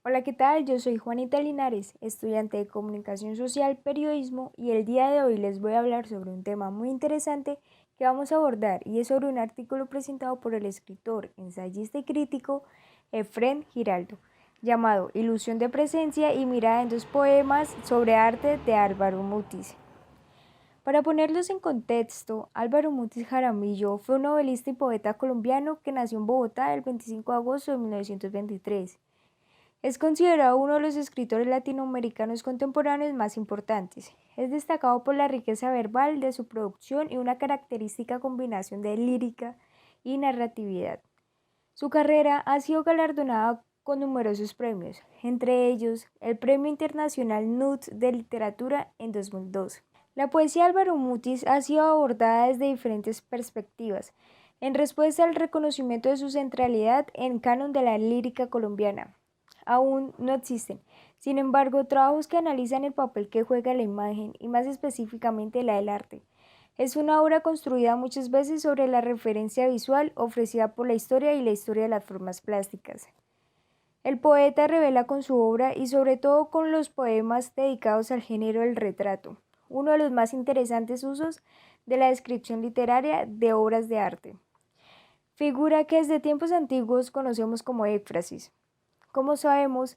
Hola, ¿qué tal? Yo soy Juanita Linares, estudiante de Comunicación Social, Periodismo, y el día de hoy les voy a hablar sobre un tema muy interesante que vamos a abordar, y es sobre un artículo presentado por el escritor, ensayista y crítico Efrén Giraldo, llamado Ilusión de presencia y mirada en dos poemas sobre arte de Álvaro Mutis. Para ponerlos en contexto, Álvaro Mutis Jaramillo fue un novelista y poeta colombiano que nació en Bogotá el 25 de agosto de 1923. Es considerado uno de los escritores latinoamericanos contemporáneos más importantes. Es destacado por la riqueza verbal de su producción y una característica combinación de lírica y narratividad. Su carrera ha sido galardonada con numerosos premios, entre ellos el Premio Internacional NUTS de Literatura en 2002. La poesía de Álvaro Mutis ha sido abordada desde diferentes perspectivas, en respuesta al reconocimiento de su centralidad en canon de la lírica colombiana. Aún no existen, sin embargo, trabajos que analizan el papel que juega la imagen y más específicamente la del arte. Es una obra construida muchas veces sobre la referencia visual ofrecida por la historia y la historia de las formas plásticas. El poeta revela con su obra y sobre todo con los poemas dedicados al género del retrato, uno de los más interesantes usos de la descripción literaria de obras de arte. Figura que desde tiempos antiguos conocemos como éfrasis. Como sabemos,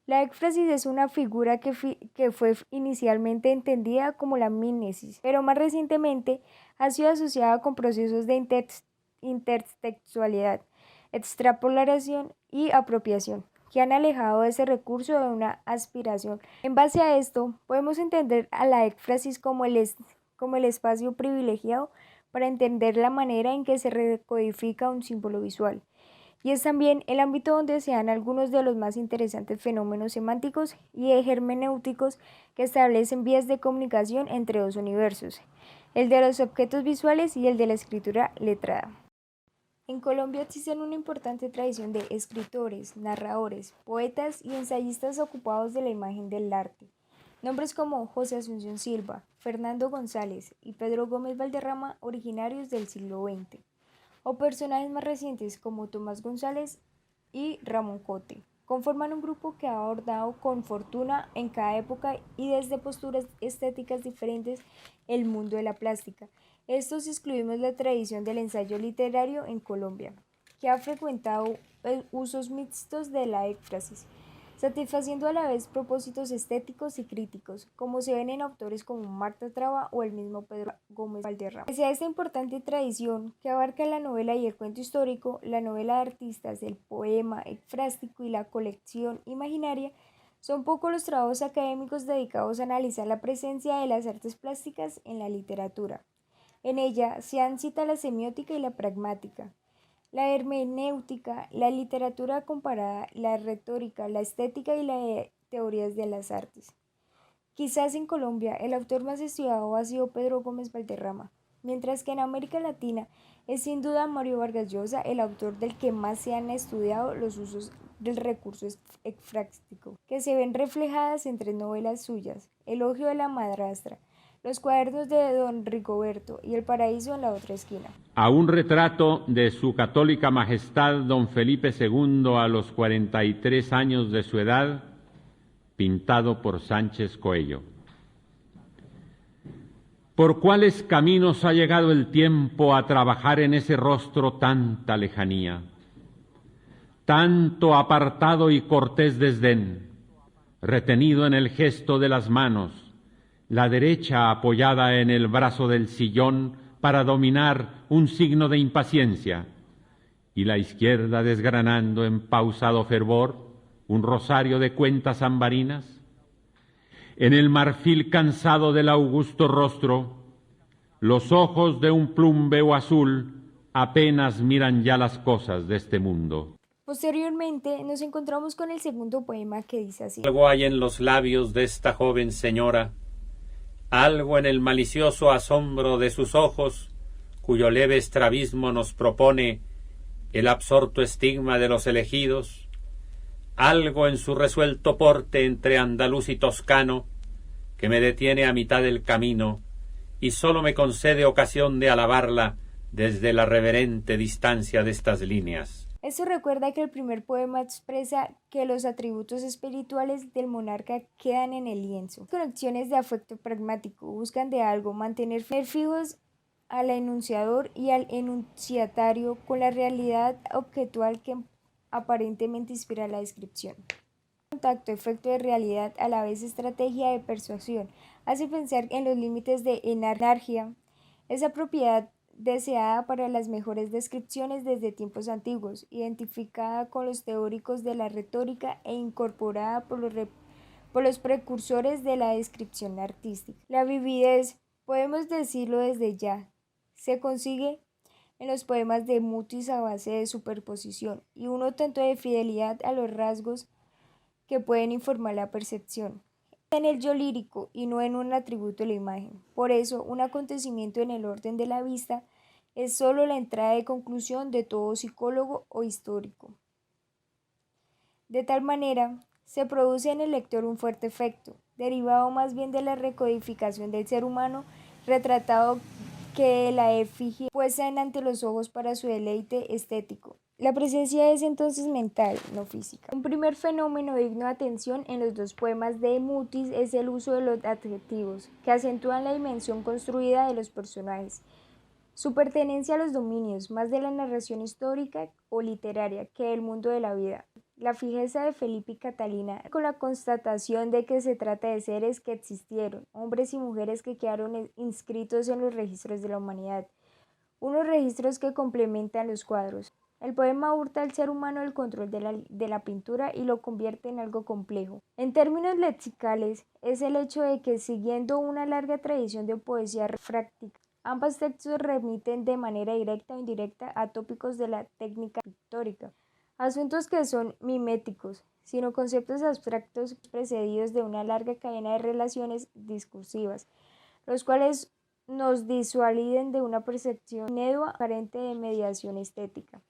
la éfrasis es una figura que fue inicialmente entendida como la mímesis, pero más recientemente ha sido asociada con procesos de intertextualidad, extrapolación y apropiación, que han alejado ese recurso de una aspiración. En base a esto, podemos entender a la éfrasis como el espacio privilegiado para entender la manera en que se recodifica un símbolo visual. Y es también el ámbito donde se dan algunos de los más interesantes fenómenos semánticos y hermenéuticos que establecen vías de comunicación entre dos universos, el de los objetos visuales y el de la escritura letrada. En Colombia existe una importante tradición de escritores, narradores, poetas y ensayistas ocupados de la imagen del arte. Nombres como José Asunción Silva, Fernando González y Pedro Gómez Valderrama, originarios del siglo XX. O personajes más recientes como Tomás González y Ramón Cote, conforman un grupo que ha abordado con fortuna en cada época y desde posturas estéticas diferentes el mundo de la plástica. Estos excluimos la tradición del ensayo literario en Colombia, que ha frecuentado usos mixtos de la éfrasis, satisfaciendo a la vez propósitos estéticos y críticos, como se ven en autores como Marta Traba o el mismo Pedro Gómez Valderrama. Pese a esta importante tradición que abarca la novela y el cuento histórico, la novela de artistas, el poema ekfrástico y la colección imaginaria, son pocos los trabajos académicos dedicados a analizar la presencia de las artes plásticas en la literatura. En ella se han citado la semiótica y la pragmática, la hermenéutica, la literatura comparada, la retórica, la estética y las teorías de las artes. Quizás en Colombia el autor más estudiado ha sido Pedro Gómez Valderrama, mientras que en América Latina es sin duda Mario Vargas Llosa el autor del que más se han estudiado los usos del recurso ekfrástico, que se ven reflejadas en tres novelas suyas: Elogio de la madrastra, Los cuadernos de don Rigoberto y El paraíso en la otra esquina. A un retrato de su católica majestad don Felipe II a los 43 años de su edad, pintado por Sánchez Coello. ¿Por cuáles caminos ha llegado el tiempo a trabajar en ese rostro tanta lejanía, tanto apartado y cortés desdén, retenido en el gesto de las manos, la derecha apoyada en el brazo del sillón para dominar un signo de impaciencia, y la izquierda desgranando en pausado fervor un rosario de cuentas ambarinas? En el marfil cansado del augusto rostro, los ojos de un plumbeo azul apenas miran ya las cosas de este mundo. Posteriormente nos encontramos con el segundo poema, que dice así: Algo hay en los labios de esta joven señora, algo en el malicioso asombro de sus ojos, cuyo leve estrabismo nos propone el absorto estigma de los elegidos, algo en su resuelto porte entre andaluz y toscano, que me detiene a mitad del camino y sólo me concede ocasión de alabarla desde la reverente distancia de estas líneas. Esto recuerda que el primer poema expresa que los atributos espirituales del monarca quedan en el lienzo. Las conexiones de afecto pragmático buscan de algo mantener fijos al enunciador y al enunciatario con la realidad objetual que aparentemente inspira la descripción. Contacto, efecto de realidad, a la vez estrategia de persuasión, hace pensar en los límites de enargia, esa propiedad deseada para las mejores descripciones desde tiempos antiguos, identificada con los teóricos de la retórica e incorporada por los precursores de la descripción artística. La vividez, podemos decirlo desde ya, se consigue en los poemas de Mutis a base de superposición y uno tanto de fidelidad a los rasgos que pueden informar la percepción, en el yo lírico y no en un atributo de la imagen. Por eso, un acontecimiento en el orden de la vista es sólo la entrada de conclusión de todo psicólogo o histórico. De tal manera, se produce en el lector un fuerte efecto, derivado más bien de la recodificación del ser humano retratado que de la efigie puesta ante los ojos para su deleite estético. La presencia es entonces mental, no física. Un primer fenómeno digno de atención en los dos poemas de Mutis es el uso de los adjetivos, que acentúan la dimensión construida de los personajes. Su pertenencia a los dominios, más de la narración histórica o literaria que del mundo de la vida. La fijeza de Felipe y Catalina, con la constatación de que se trata de seres que existieron, hombres y mujeres que quedaron inscritos en los registros de la humanidad, unos registros que complementan los cuadros. El poema hurta al ser humano el control de la pintura y lo convierte en algo complejo. En términos lexicales, es el hecho de que, siguiendo una larga tradición de poesía refráctica, ambos textos remiten de manera directa o indirecta a tópicos de la técnica pictórica, asuntos que son miméticos, sino conceptos abstractos precedidos de una larga cadena de relaciones discursivas, los cuales nos disuaden de una percepción inedua carente de mediación estética.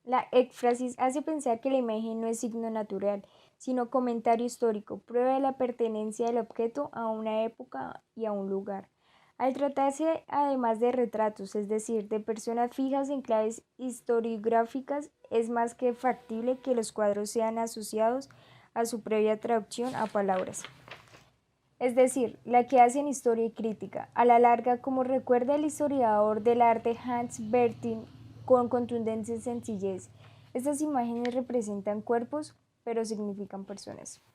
La éfrasis hace pensar que la imagen no es signo natural, sino comentario histórico, prueba de la pertenencia del objeto a una época y a un lugar. Al tratarse además de retratos, es decir, de personas fijas en claves historiográficas, es más que factible que los cuadros sean asociados a su previa traducción a palabras. Es decir, la que hacen historia y crítica. A la larga, como recuerda el historiador del arte Hans Bertin con contundente sencillez, estas imágenes representan cuerpos, pero significan personas.